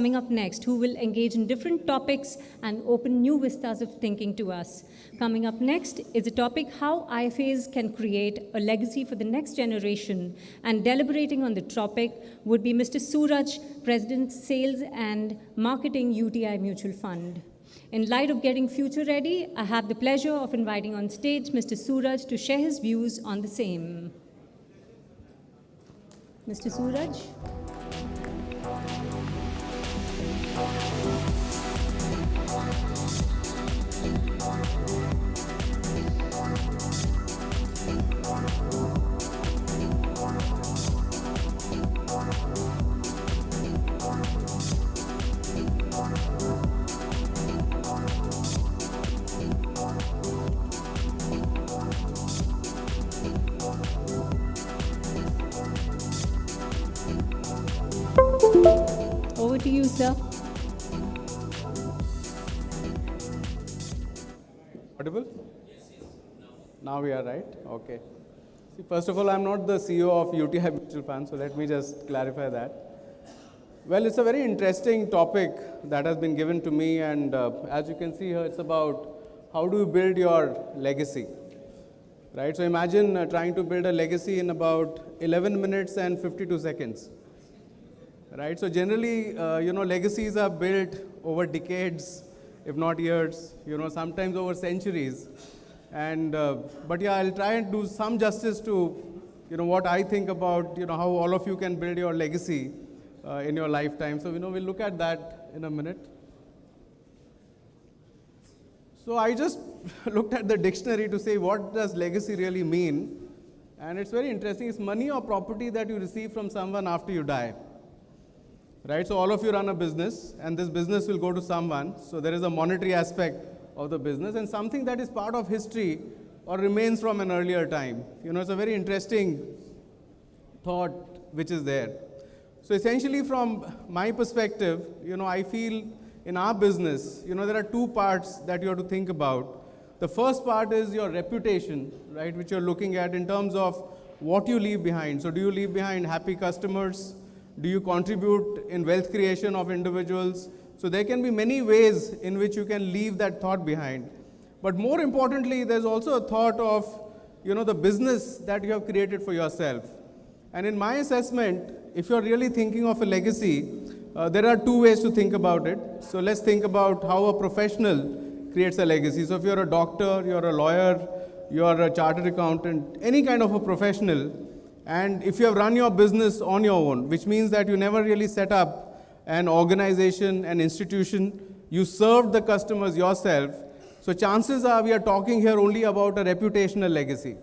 Coming up next, who will engage in different topics and open new vistas of thinking to us. Coming up next is a topic how IFAs can create a legacy for the next generation, and deliberating on the topic would be Mr. Suraj, President, Sales and Marketing, UTI Mutual Fund. In light of getting future ready, I have the pleasure of inviting on stage Mr. Suraj to share his views on the same. Mr. Suraj. Over to you, sir. Audible? Now we are right? Okay. See, first of all, I'm not the CEO of UTI Mutual Fund, so let me just clarify that. Well, it's a very interesting topic that has been given to me, and as you can see here, it's about how do you build your legacy, right? So imagine trying to build a legacy in about 11 minutes and 52 seconds. Right, so generally, legacies are built over decades, if not years, sometimes over centuries. And, but yeah, I'll try and do some justice to, what I think about, how all of you can build your legacy in your lifetime. So, we'll look at that in a minute. So I just looked at the dictionary to say, what does legacy really mean? And it's very interesting. It's money or property that you receive from someone after you die. Right, so all of you run a business, and this business will go to someone. So there is a monetary aspect of the business, and something that is part of history or remains from an earlier time. It's a very interesting thought which is there. So essentially, from my perspective, I feel in our business, there are two parts that you have to think about. The first part is your reputation, right, which you're looking at in terms of what you leave behind. So do you leave behind happy customers? Do you contribute in wealth creation of individuals? So there can be many ways in which you can leave that thought behind. But more importantly, there's also a thought of, the business that you have created for yourself. And in my assessment, if you're really thinking of a legacy, there are two ways to think about it. So let's think about how a professional creates a legacy. So if you're a doctor, you're a lawyer, you're a chartered accountant, any kind of a professional, and if you have run your business on your own, which means that you never really set up an organization, an institution, you served the customers yourself, so chances are we are talking here only about a reputational legacy,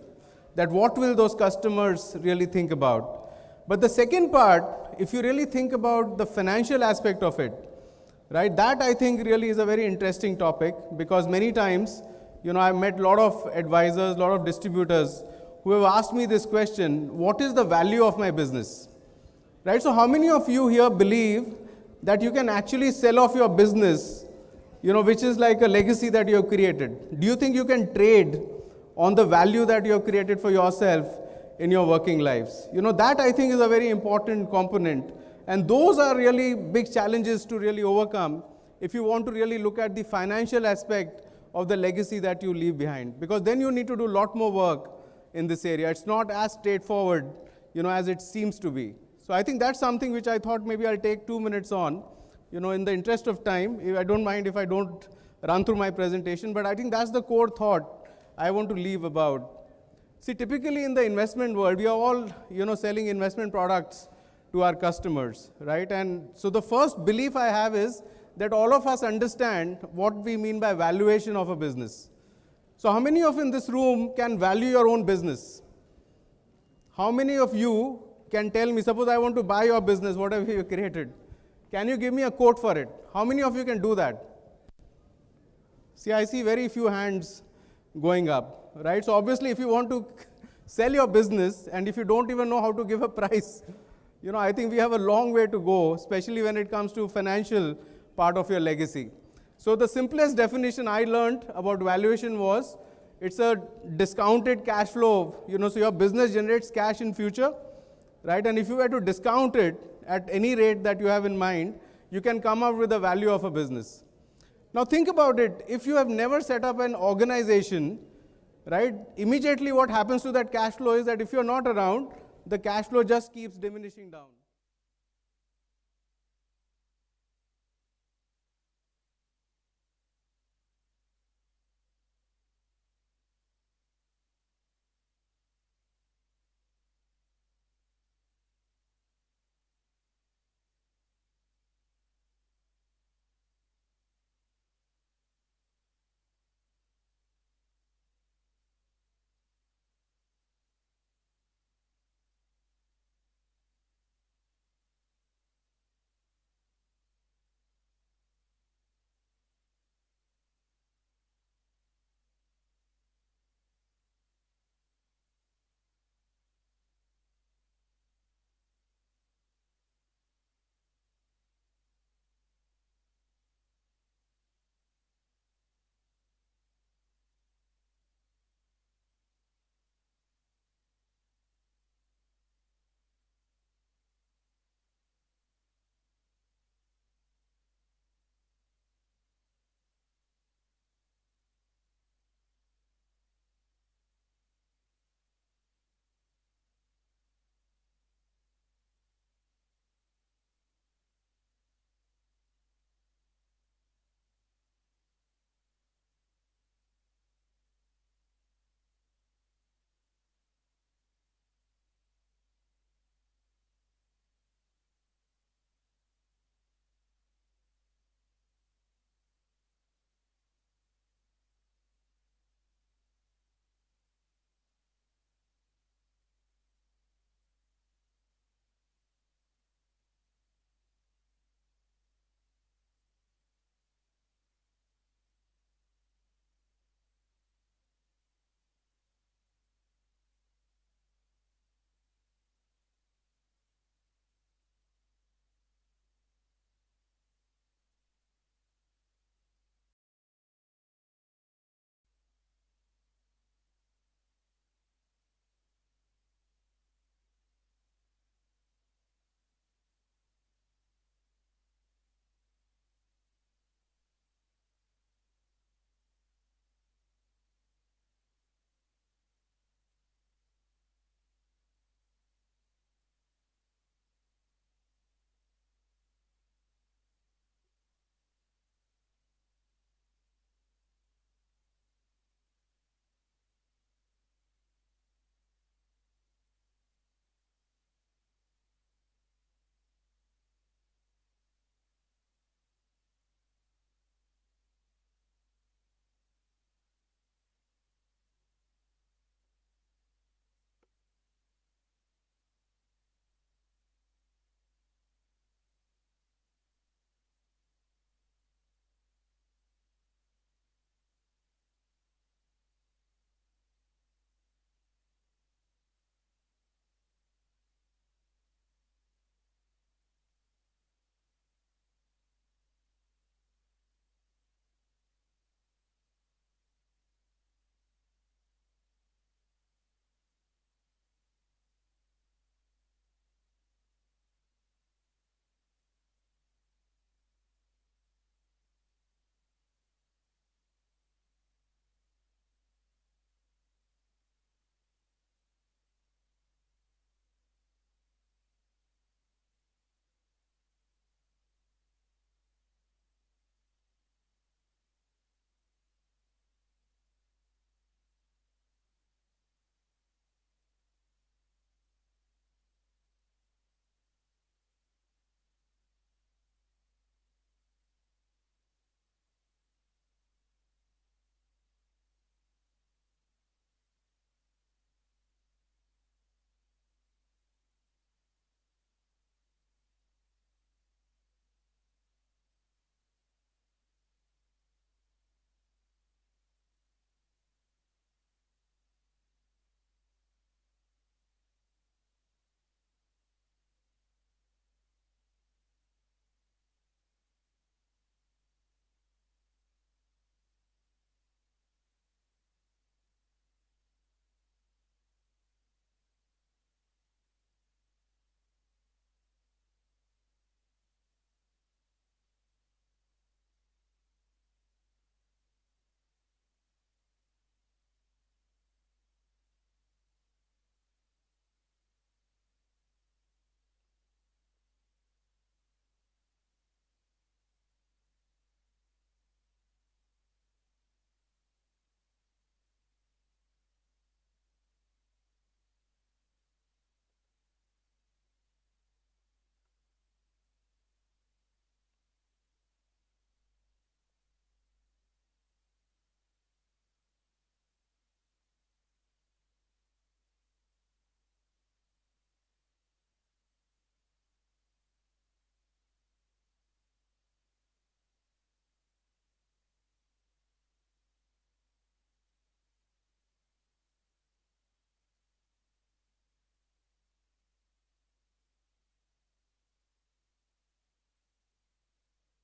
that what will those customers really think about. But the second part, if you really think about the financial aspect of it, right, that I think really is a very interesting topic, because many times, I've met a lot of advisors, a lot of distributors who have asked me this question, what is the value of my business? Right, so how many of you here believe that you can actually sell off your business, which is like a legacy that you have created? Do you think you can trade on the value that you have created for yourself in your working lives? That I think is a very important component. And those are really big challenges to really overcome if you want to really look at the financial aspect of the legacy that you leave behind. Because then you need to do a lot more work in this area. It's not as straightforward, as it seems to be. So I think that's something which I thought maybe I'll take 2 minutes on, in the interest of time. I don't mind if I don't run through my presentation, but I think that's the core thought I want to leave about. See, typically in the investment world, we are all, selling investment products to our customers, right? And so the first belief I have is that all of us understand what we mean by valuation of a business. So how many of you in this room can value your own business? How many of you can tell me, suppose I want to buy your business, whatever you created, can you give me a quote for it? How many of you can do that? See, I see very few hands going up, right? So obviously, if you want to sell your business, and if you don't even know how to give a price, I think we have a long way to go, especially when it comes to financial part of your legacy. So the simplest definition I learned about valuation was, it's a discounted cash flow, so your business generates cash in future, right? And if you were to discount it at any rate that you have in mind, you can come up with the value of a business. Now think about it. If you have never set up an organization, right, immediately what happens to that cash flow is that if you're not around, the cash flow just keeps diminishing down.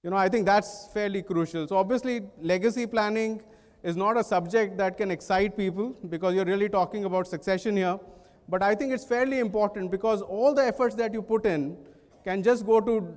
I think that's fairly crucial. So obviously, legacy planning is not a subject that can excite people because you're really talking about succession here. But I think it's fairly important because all the efforts that you put in can just go to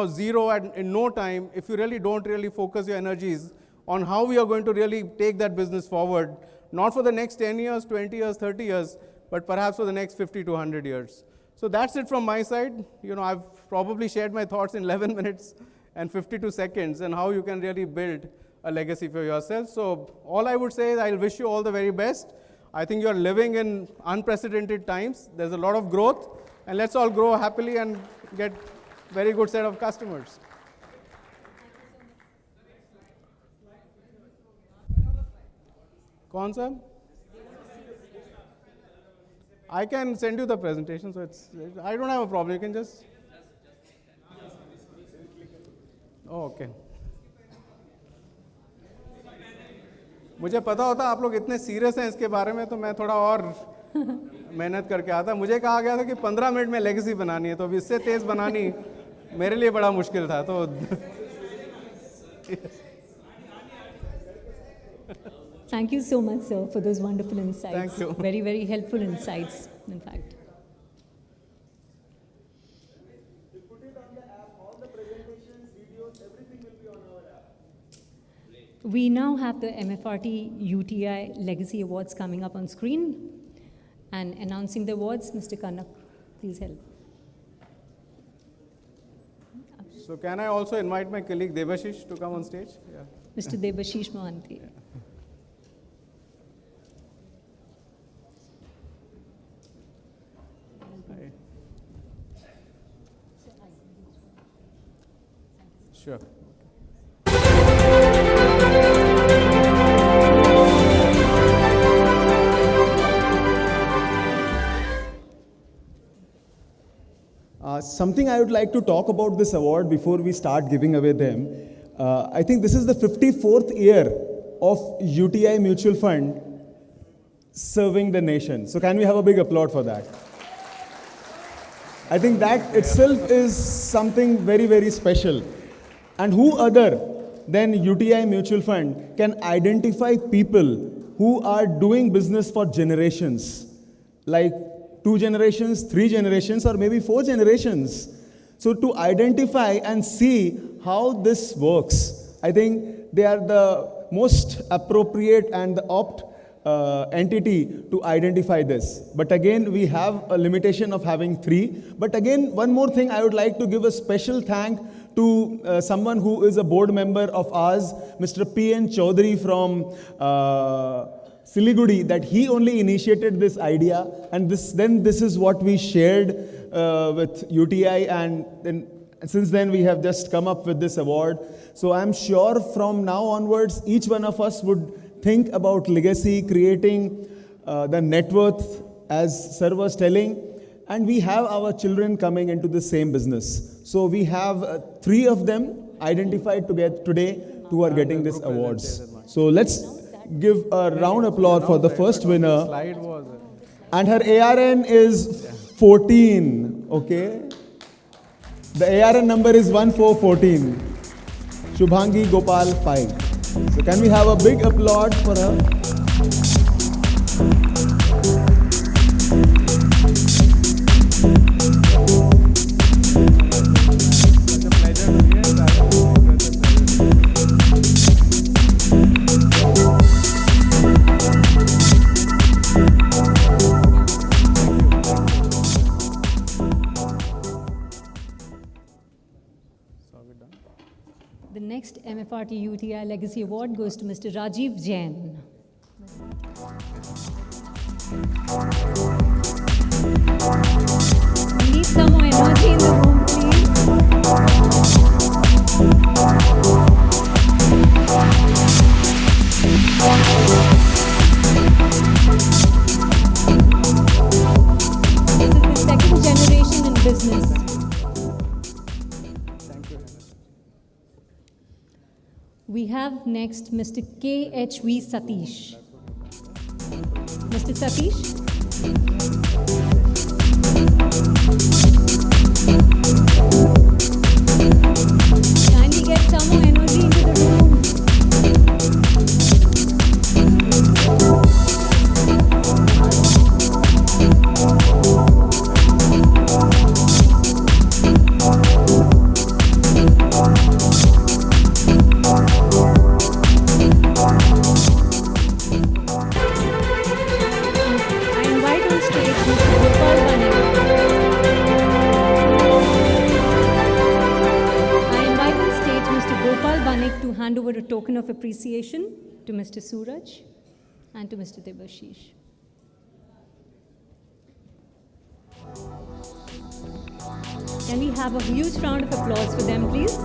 zero in no time if you really don't really focus your energies on how we are going to really take that business forward, not for the next 10 years, 20 years, 30 years, but perhaps for the next 50 to 100 years. So that's it from my side. I've probably shared my thoughts in 11 minutes and 52 seconds and how you can really build a legacy for yourself. So all I would say is I'll wish you all the very best. I think you're living in unprecedented times. There's a lot of growth, and let's all grow happily and get very good set of customers. कौन सा? I can send you the presentation, so I don't have a problem. You can just. Oh, okay. मुझे पता होता आप लोग इतने serious हैं इसके बारे में तो मैं थोड़ा और मेहनत करके आता. मुझे कहा गया था कि 15 मिनट में लेगेसी बनानी है, तो अब इससे तेज बनानी मेरे लिए बड़ा मुश्किल था. तो Thank you so much, sir, for those wonderful insights. Thank you. Very, very helpful insights, in fact. We put it on the app, all the presentations, videos, everything will be on our app. We now have the MFRT UTI Legacy Awards coming up on screen. And announcing the awards, Mr. Kanak, please help. So can I also invite my colleague Debashish to come on stage? Yeah. Mr. Debashish Mohanty. Hi. Sure. Something I would like to talk about this award before we start giving away them. I think this is the 54th year of UTI Mutual Fund serving the nation. So can we have a big applaud for that? I think that itself is something very, very special. And who other than UTI Mutual Fund can identify people who are doing business for generations, like 2 generations, 3 generations, or maybe 4 generations. So to identify and see how this works, I think they are the most appropriate and the opt entity to identify this. But again, we have a limitation of having 3. But again, one more thing, I would like to give a special thank to someone who is a board member of ours, Mr. P.N. Chaudhary from Siliguri, that he only initiated this idea, and this is what we shared with UTI, and then since then we have just come up with this award. So I'm sure from now onwards, each one of us would think about legacy, creating the net worth, as Sir was telling, and we have our children coming into the same business. So we have 3 of them identified today who are getting these awards. So let's give a round applause for the first winner. And her ARN is 14, okay? The ARN number is 1414. Shubhangi Gopal 5. So can we have a big applaud for her? The next MFRT UTI Legacy Award goes to Mr. Rajiv Jain. We need some more energy in the room, please. This is the second generation in business. We have next Mr. KHV Satish. Mr. Satish? Kindly get like to hand over a token of appreciation to Mr. Suraj and to Mr. Debashish. Can we have a huge round of applause for them, please?